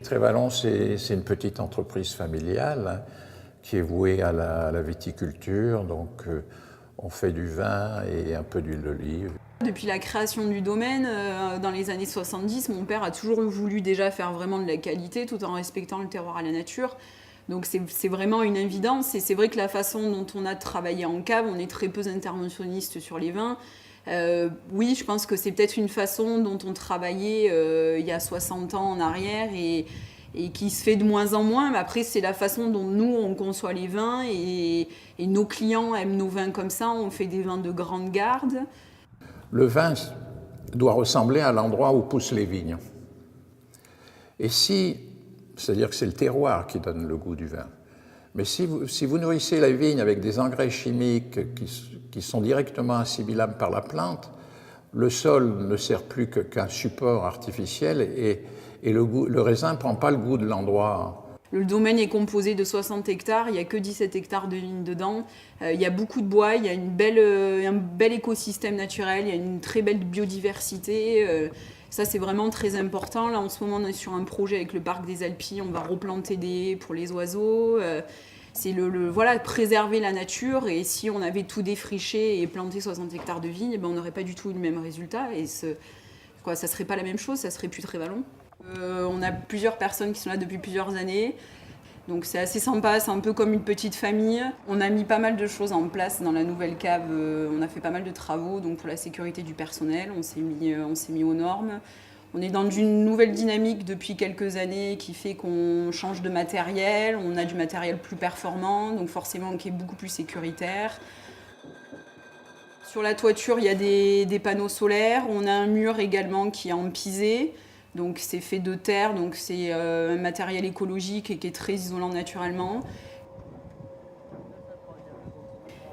Trévalon, c'est une petite entreprise familiale hein, qui est vouée à la viticulture. Donc, on fait du vin et un peu d'huile d'olive. Depuis la création du domaine, dans les années 70, mon père a toujours voulu déjà faire vraiment de la qualité tout en respectant le terroir et la nature. Donc c'est vraiment une évidence et c'est vrai que la façon dont on a travaillé en cave, on est très peu interventionniste sur les vins. Oui, je pense que c'est peut-être une façon dont on travaillait il y a 60 ans en arrière et qui se fait de moins en moins. Mais après, c'est la façon dont nous, on conçoit les vins et nos clients aiment nos vins comme ça. On fait des vins de grande garde. Le vin doit ressembler à l'endroit où poussent les vignes. Et si, c'est-à-dire que c'est le terroir qui donne le goût du vin, mais si vous nourrissez la vigne avec des engrais chimiques qui sont directement assimilables par la plante, le sol ne sert plus qu'un support artificiel et le raisin ne prend pas le goût de l'endroit. Le domaine est composé de 60 hectares, il n'y a que 17 hectares de vignes dedans. Il y a beaucoup de bois, il y a un bel écosystème naturel, il y a une très belle biodiversité. Ça, c'est vraiment très important. Là, en ce moment, on est sur un projet avec le parc des Alpilles, on va replanter des haies pour les oiseaux. C'est voilà, préserver la nature. Et si on avait tout défriché et planté 60 hectares de vignes, ben, on n'aurait pas du tout eu le même résultat. Et ça ne serait pas la même chose, ça serait plus Trévalon. On a plusieurs personnes qui sont là depuis plusieurs années. Donc c'est assez sympa, c'est un peu comme une petite famille. On a mis pas mal de choses en place dans la nouvelle cave. On a fait pas mal de travaux donc pour la sécurité du personnel. On s'est mis aux normes. On est dans une nouvelle dynamique depuis quelques années qui fait qu'on change de matériel. On a du matériel plus performant, donc forcément qui est beaucoup plus sécuritaire. Sur la toiture, il y a des panneaux solaires. On a un mur également qui est en pisé. Donc c'est fait de terre, donc c'est un matériel écologique et qui est très isolant naturellement.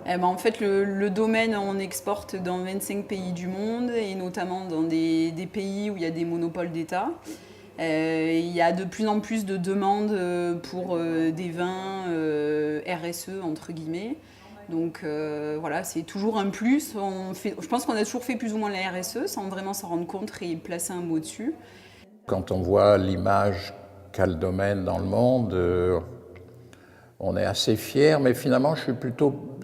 Eh ben, en fait, le domaine, on exporte dans 25 pays du monde et notamment dans des pays où il y a des monopoles d'État. Il y a de plus en plus de demandes pour des vins RSE, entre guillemets. Donc voilà, c'est toujours un plus. Je pense qu'on a toujours fait plus ou moins la RSE sans vraiment s'en rendre compte et placer un mot dessus. Quand on voit l'image qu'a le domaine dans le monde, on est assez fier, mais finalement, je suis plutôt,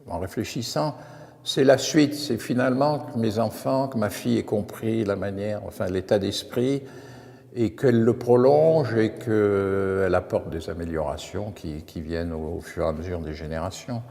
en réfléchissant, c'est la suite, c'est finalement que mes enfants, que ma fille ait compris la manière, enfin l'état d'esprit, et qu'elle le prolonge et qu'elle apporte des améliorations qui viennent au fur et à mesure des générations.